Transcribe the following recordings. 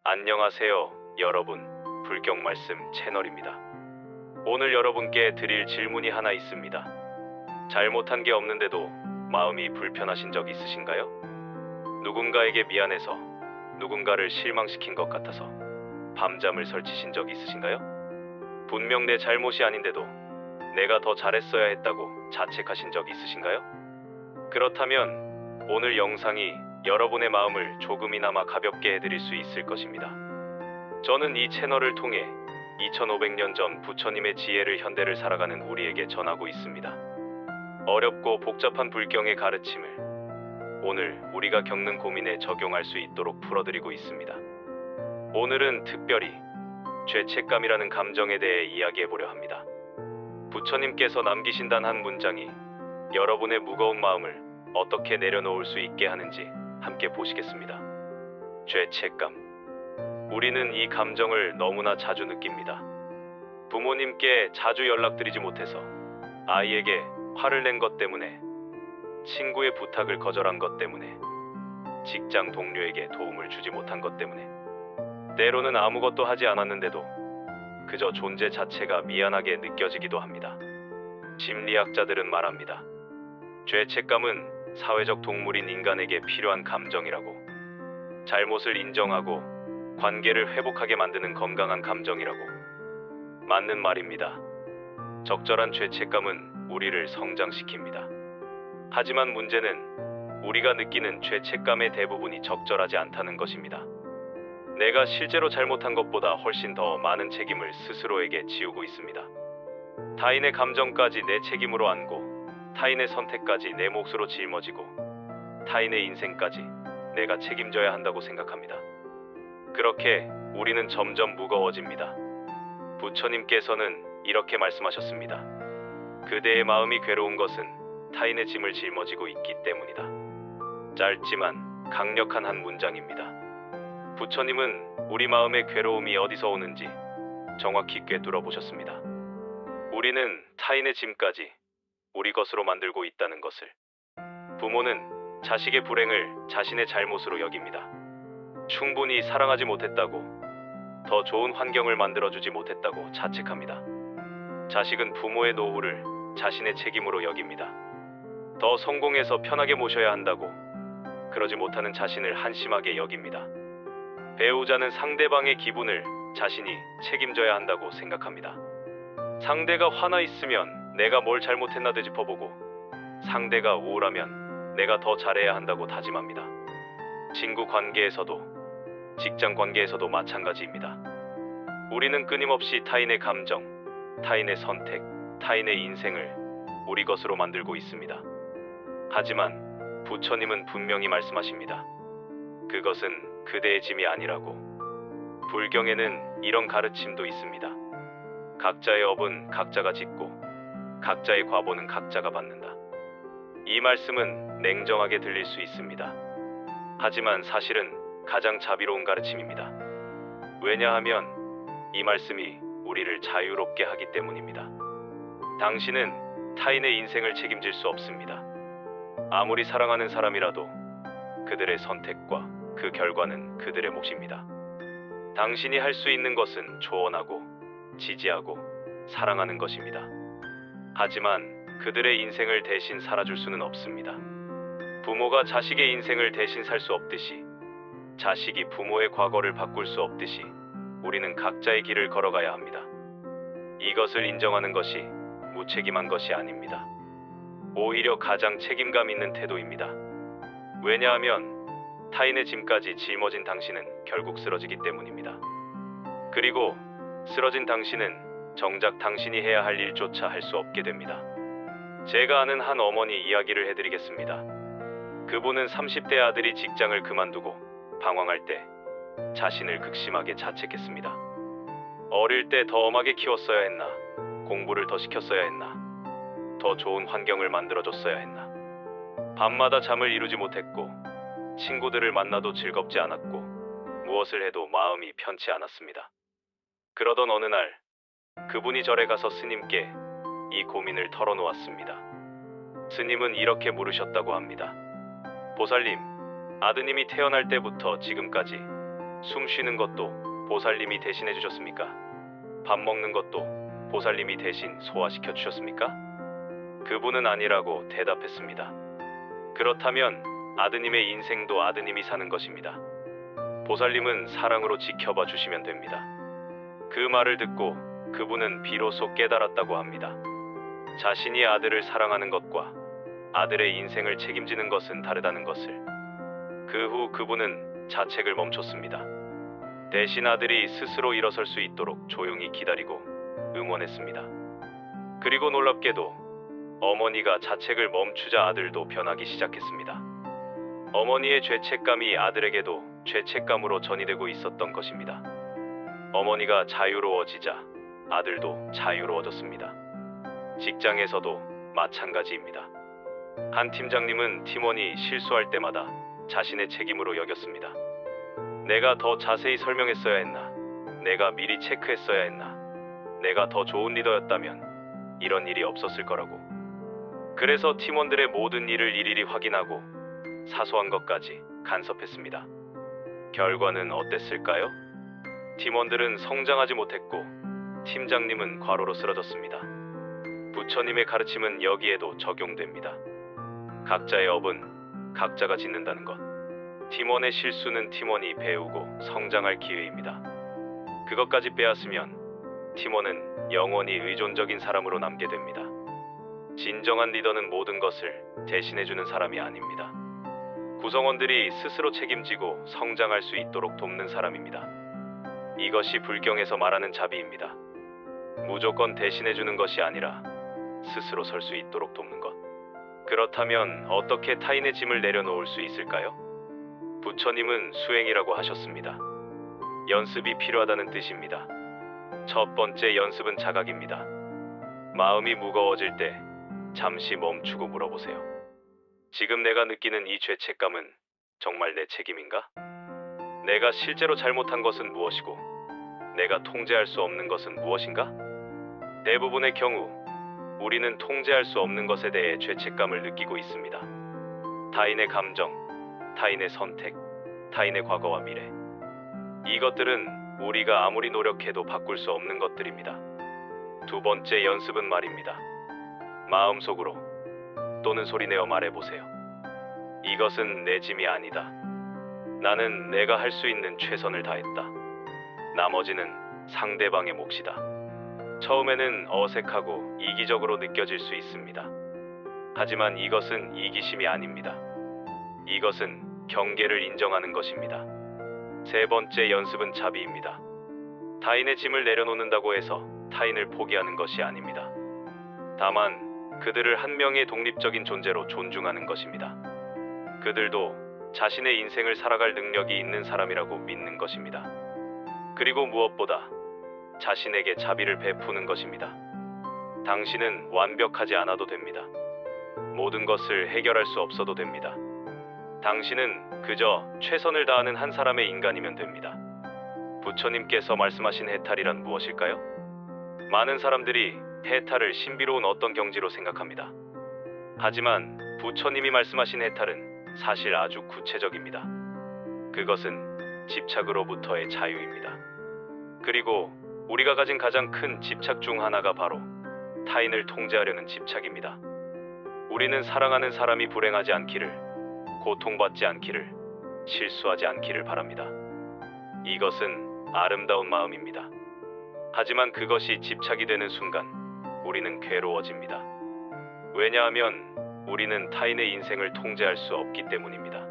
안녕하세요, 여러분. 불경 말씀 채널입니다. 오늘 여러분께 드릴 질문이 하나 있습니다. 잘못한 게 없는데도 마음이 불편하신 적 있으신가요? 누군가에게 미안해서 누군가를 실망시킨 것 같아서 밤잠을 설치신 적 있으신가요? 분명 내 잘못이 아닌데도 내가 더 잘했어야 했다고 자책하신 적 있으신가요? 그렇다면 오늘 영상이 여러분의 마음을 조금이나마 가볍게 해드릴 수 있을 것입니다. 저는 이 채널을 통해 2500년 전 부처님의 지혜를 현대를 살아가는 우리에게 전하고 있습니다. 어렵고 복잡한 불경의 가르침을 오늘 우리가 겪는 고민에 적용할 수 있도록 풀어드리고 있습니다. 오늘은 특별히 죄책감이라는 감정에 대해 이야기해보려 합니다. 부처님께서 남기신 단 한 문장이 여러분의 무거운 마음을 어떻게 내려놓을 수 있게 하는지 함께 보시겠습니다. 죄책감. 우리는 이 감정을 너무나 자주 느낍니다. 부모님께 자주 연락드리지 못해서, 아이에게 화를 낸 것 때문에, 친구의 부탁을 거절한 것 때문에, 직장 동료에게 도움을 주지 못한 것 때문에, 때로는 아무것도 하지 않았는데도 그저 존재 자체가 미안하게 느껴지기도 합니다. 심리학자들은 말합니다. 죄책감은 사회적 동물인 인간에게 필요한 감정이라고, 잘못을 인정하고 관계를 회복하게 만드는 건강한 감정이라고. 맞는 말입니다. 적절한 죄책감은 우리를 성장시킵니다. 하지만 문제는 우리가 느끼는 죄책감의 대부분이 적절하지 않다는 것입니다. 내가 실제로 잘못한 것보다 훨씬 더 많은 책임을 스스로에게 지우고 있습니다. 타인의 감정까지 내 책임으로 안고, 타인의 선택까지 내 몫으로 짊어지고, 타인의 인생까지 내가 책임져야 한다고 생각합니다. 그렇게 우리는 점점 무거워집니다. 부처님께서는 이렇게 말씀하셨습니다. 그대의 마음이 괴로운 것은 타인의 짐을 짊어지고 있기 때문이다. 짧지만 강력한 한 문장입니다. 부처님은 우리 마음의 괴로움이 어디서 오는지 정확히 꿰뚫어 보셨습니다. 우리는 타인의 짐까지 우리 것으로 만들고 있다는 것을. 부모는 자식의 불행을 자신의 잘못으로 여깁니다. 충분히 사랑하지 못했다고, 더 좋은 환경을 만들어주지 못했다고 자책합니다. 자식은 부모의 노후를 자신의 책임으로 여깁니다. 더 성공해서 편하게 모셔야 한다고, 그러지 못하는 자신을 한심하게 여깁니다. 배우자는 상대방의 기분을 자신이 책임져야 한다고 생각합니다. 상대가 화나 있으면 내가 뭘 잘못했나 되짚어보고, 상대가 우울하면 내가 더 잘해야 한다고 다짐합니다. 친구 관계에서도, 직장 관계에서도 마찬가지입니다. 우리는 끊임없이 타인의 감정, 타인의 선택, 타인의 인생을 우리 것으로 만들고 있습니다. 하지만 부처님은 분명히 말씀하십니다. 그것은 그대의 짐이 아니라고. 불경에는 이런 가르침도 있습니다. 각자의 업은 각자가 짓고 각자의 과보는 각자가 받는다. 이 말씀은 냉정하게 들릴 수 있습니다. 하지만 사실은 가장 자비로운 가르침입니다. 왜냐하면 이 말씀이 우리를 자유롭게 하기 때문입니다. 당신은 타인의 인생을 책임질 수 없습니다. 아무리 사랑하는 사람이라도 그들의 선택과 그 결과는 그들의 몫입니다. 당신이 할 수 있는 것은 조언하고 지지하고 사랑하는 것입니다. 하지만 그들의 인생을 대신 살아줄 수는 없습니다. 부모가 자식의 인생을 대신 살 수 없듯이, 자식이 부모의 과거를 바꿀 수 없듯이 우리는 각자의 길을 걸어가야 합니다. 이것을 인정하는 것이 무책임한 것이 아닙니다. 오히려 가장 책임감 있는 태도입니다. 왜냐하면 타인의 짐까지 짊어진 당신은 결국 쓰러지기 때문입니다. 그리고 쓰러진 당신은 정작 당신이 해야 할 일조차 할 수 없게 됩니다. 제가 아는 한 어머니 이야기를 해드리겠습니다. 그분은 30대 아들이 직장을 그만두고 방황할 때 자신을 극심하게 자책했습니다. 어릴 때 더 엄하게 키웠어야 했나, 공부를 더 시켰어야 했나, 더 좋은 환경을 만들어줬어야 했나. 밤마다 잠을 이루지 못했고, 친구들을 만나도 즐겁지 않았고, 무엇을 해도 마음이 편치 않았습니다. 그러던 어느 날 그분이 절에 가서 스님께 이 고민을 털어놓았습니다. 스님은 이렇게 물으셨다고 합니다. 보살님, 아드님이 태어날 때부터 지금까지 숨 쉬는 것도 보살님이 대신해 주셨습니까? 밥 먹는 것도 보살님이 대신 소화시켜 주셨습니까? 그분은 아니라고 대답했습니다. 그렇다면 아드님의 인생도 아드님이 사는 것입니다. 보살님은 사랑으로 지켜봐 주시면 됩니다. 그 말을 듣고 그분은 비로소 깨달았다고 합니다. 자신이 아들을 사랑하는 것과 아들의 인생을 책임지는 것은 다르다는 것을. 그 후 그분은 자책을 멈췄습니다. 대신 아들이 스스로 일어설 수 있도록 조용히 기다리고 응원했습니다. 그리고 놀랍게도 어머니가 자책을 멈추자 아들도 변하기 시작했습니다. 어머니의 죄책감이 아들에게도 죄책감으로 전이되고 있었던 것입니다. 어머니가 자유로워지자 아들도 자유로워졌습니다. 직장에서도 마찬가지입니다. 한 팀장님은 팀원이 실수할 때마다 자신의 책임으로 여겼습니다. 내가 더 자세히 설명했어야 했나? 내가 미리 체크했어야 했나? 내가 더 좋은 리더였다면 이런 일이 없었을 거라고. 그래서 팀원들의 모든 일을 일일이 확인하고 사소한 것까지 간섭했습니다. 결과는 어땠을까요? 팀원들은 성장하지 못했고 팀장님은 과로로 쓰러졌습니다. 부처님의 가르침은 여기에도 적용됩니다. 각자의 업은 각자가 짓는다는 것. 팀원의 실수는 팀원이 배우고 성장할 기회입니다. 그것까지 빼앗으면 팀원은 영원히 의존적인 사람으로 남게 됩니다. 진정한 리더는 모든 것을 대신해주는 사람이 아닙니다. 구성원들이 스스로 책임지고 성장할 수 있도록 돕는 사람입니다. 이것이 불경에서 말하는 자비입니다. 무조건 대신해주는 것이 아니라 스스로 설 수 있도록 돕는 것. 그렇다면 어떻게 타인의 짐을 내려놓을 수 있을까요? 부처님은 수행이라고 하셨습니다. 연습이 필요하다는 뜻입니다. 첫 번째 연습은 자각입니다. 마음이 무거워질 때 잠시 멈추고 물어보세요. 지금 내가 느끼는 이 죄책감은 정말 내 책임인가? 내가 실제로 잘못한 것은 무엇이고 내가 통제할 수 없는 것은 무엇인가? 대부분의 경우 우리는 통제할 수 없는 것에 대해 죄책감을 느끼고 있습니다. 타인의 감정, 타인의 선택, 타인의 과거와 미래. 이것들은 우리가 아무리 노력해도 바꿀 수 없는 것들입니다. 두 번째 연습은 말입니다. 마음속으로 또는 소리내어 말해보세요. 이것은 내 짐이 아니다. 나는 내가 할 수 있는 최선을 다했다. 나머지는 상대방의 몫이다. 처음에는 어색하고 이기적으로 느껴질 수 있습니다. 하지만 이것은 이기심이 아닙니다. 이것은 경계를 인정하는 것입니다. 세 번째 연습은 자비입니다. 타인의 짐을 내려놓는다고 해서 타인을 포기하는 것이 아닙니다. 다만 그들을 한 명의 독립적인 존재로 존중하는 것입니다. 그들도 자신의 인생을 살아갈 능력이 있는 사람이라고 믿는 것입니다. 그리고 무엇보다 자신에게 자비를 베푸는 것입니다. 당신은 완벽하지 않아도 됩니다. 모든 것을 해결할 수 없어도 됩니다. 당신은 그저 최선을 다하는 한 사람의 인간이면 됩니다. 부처님께서 말씀하신 해탈이란 무엇일까요? 많은 사람들이 해탈을 신비로운 어떤 경지로 생각합니다. 하지만 부처님이 말씀하신 해탈은 사실 아주 구체적입니다. 그것은 집착으로부터의 자유입니다. 그리고 우리가 가진 가장 큰 집착 중 하나가 바로 타인을 통제하려는 집착입니다. 우리는 사랑하는 사람이 불행하지 않기를, 고통받지 않기를, 실수하지 않기를 바랍니다. 이것은 아름다운 마음입니다. 하지만 그것이 집착이 되는 순간 우리는 괴로워집니다. 왜냐하면 우리는 타인의 인생을 통제할 수 없기 때문입니다.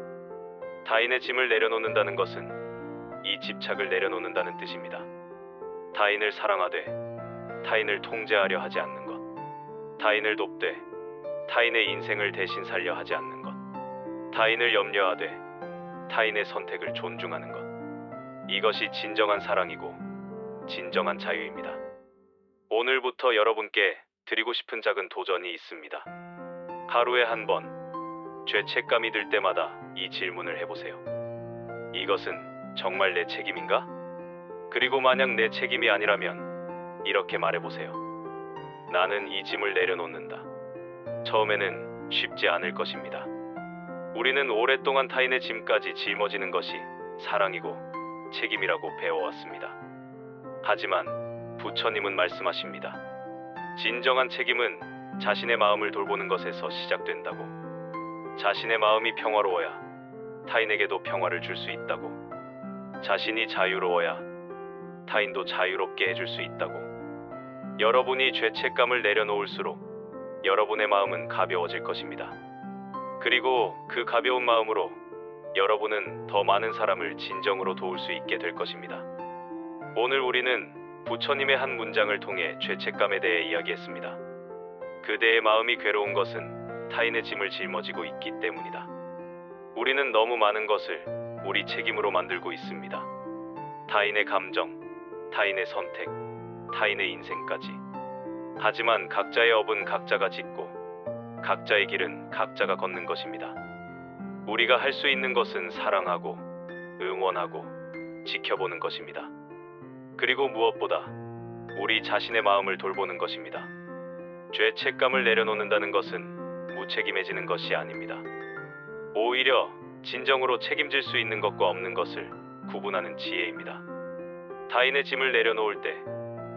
타인의 짐을 내려놓는다는 것은 이 집착을 내려놓는다는 뜻입니다. 타인을 사랑하되 타인을 통제하려 하지 않는 것, 타인을 돕되 타인의 인생을 대신 살려 하지 않는 것, 타인을 염려하되 타인의 선택을 존중하는 것. 이것이 진정한 사랑이고 진정한 자유입니다. 오늘부터 여러분께 드리고 싶은 작은 도전이 있습니다. 하루에 한 번 죄책감이 들 때마다 이 질문을 해보세요. 이것은 정말 내 책임인가? 그리고 만약 내 책임이 아니라면 이렇게 말해보세요. 나는 이 짐을 내려놓는다. 처음에는 쉽지 않을 것입니다. 우리는 오랫동안 타인의 짐까지 짊어지는 것이 사랑이고 책임이라고 배워왔습니다. 하지만 부처님은 말씀하십니다. 진정한 책임은 자신의 마음을 돌보는 것에서 시작된다고. 자신의 마음이 평화로워야 타인에게도 평화를 줄 수 있다고. 자신이 자유로워야 타인도 자유롭게 해줄 수 있다고. 여러분이 죄책감을 내려놓을수록 여러분의 마음은 가벼워질 것입니다. 그리고 그 가벼운 마음으로 여러분은 더 많은 사람을 진정으로 도울 수 있게 될 것입니다. 오늘 우리는 부처님의 한 문장을 통해 죄책감에 대해 이야기했습니다. 그대의 마음이 괴로운 것은 타인의 짐을 짊어지고 있기 때문이다. 우리는 너무 많은 것을 우리 책임으로 만들고 있습니다. 타인의 감정, 타인의 선택, 타인의 인생까지. 하지만 각자의 업은 각자가 짓고 각자의 길은 각자가 걷는 것입니다. 우리가 할 수 있는 것은 사랑하고 응원하고 지켜보는 것입니다. 그리고 무엇보다 우리 자신의 마음을 돌보는 것입니다. 죄책감을 내려놓는다는 것은 무책임해지는 것이 아닙니다. 오히려 진정으로 책임질 수 있는 것과 없는 것을 구분하는 지혜입니다. 타인의 짐을 내려놓을 때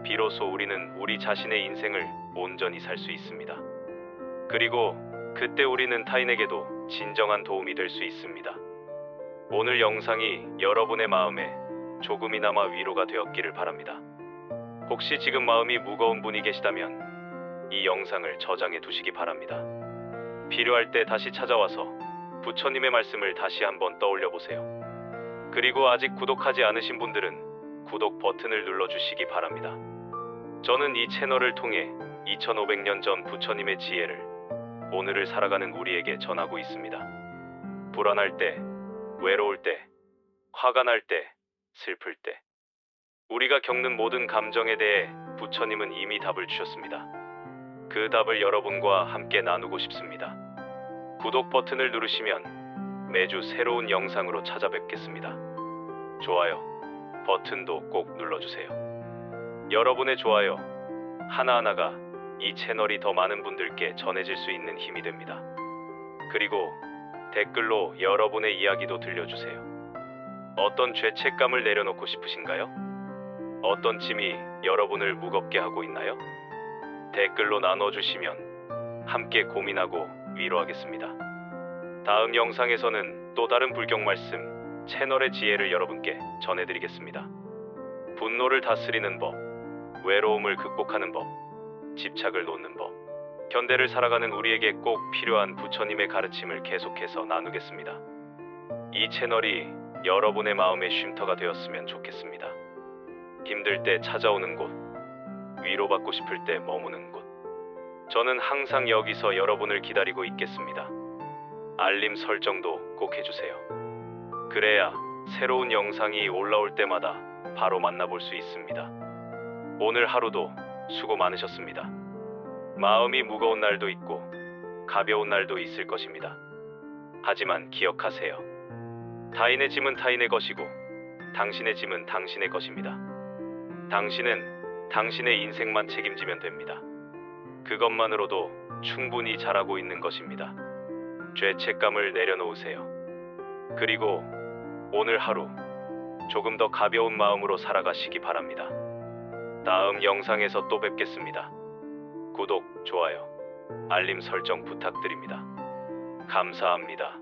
비로소 우리는 우리 자신의 인생을 온전히 살 수 있습니다. 그리고 그때 우리는 타인에게도 진정한 도움이 될 수 있습니다. 오늘 영상이 여러분의 마음에 조금이나마 위로가 되었기를 바랍니다. 혹시 지금 마음이 무거운 분이 계시다면 이 영상을 저장해 두시기 바랍니다. 필요할 때 다시 찾아와서 부처님의 말씀을 다시 한번 떠올려 보세요. 그리고 아직 구독하지 않으신 분들은 구독 버튼을 눌러주시기 바랍니다. 저는 이 채널을 통해 2500년 전 부처님의 지혜를 오늘을 살아가는 우리에게 전하고 있습니다. 불안할 때, 외로울 때, 화가 날 때, 슬플 때, 우리가 겪는 모든 감정에 대해 부처님은 이미 답을 주셨습니다. 그 답을 여러분과 함께 나누고 싶습니다. 구독 버튼을 누르시면 매주 새로운 영상으로 찾아뵙겠습니다. 좋아요 버튼도 꼭 눌러주세요. 여러분의 좋아요 하나하나가 이 채널이 더 많은 분들께 전해질 수 있는 힘이 됩니다. 그리고 댓글로 여러분의 이야기도 들려주세요. 어떤 죄책감을 내려놓고 싶으신가요? 어떤 짐이 여러분을 무겁게 하고 있나요? 댓글로 나눠주시면 함께 고민하고 위로하겠습니다. 다음 영상에서는 또 다른 불경 말씀, 채널의 지혜를 여러분께 전해드리겠습니다. 분노를 다스리는 법, 외로움을 극복하는 법, 집착을 놓는 법, 현대를 살아가는 우리에게 꼭 필요한 부처님의 가르침을 계속해서 나누겠습니다. 이 채널이 여러분의 마음의 쉼터가 되었으면 좋겠습니다. 힘들 때 찾아오는 곳, 위로받고 싶을 때 머무는 곳. 저는 항상 여기서 여러분을 기다리고 있겠습니다. 알림 설정도 꼭 해주세요. 그래야 새로운 영상이 올라올 때마다 바로 만나볼 수 있습니다. 오늘 하루도 수고 많으셨습니다. 마음이 무거운 날도 있고 가벼운 날도 있을 것입니다. 하지만 기억하세요. 타인의 짐은 타인의 것이고 당신의 짐은 당신의 것입니다. 당신은 당신의 인생만 책임지면 됩니다. 그것만으로도 충분히 잘하고 있는 것입니다. 죄책감을 내려놓으세요. 그리고 오늘 하루 조금 더 가벼운 마음으로 살아가시기 바랍니다. 다음 영상에서 또 뵙겠습니다. 구독, 좋아요, 알림 설정 부탁드립니다. 감사합니다.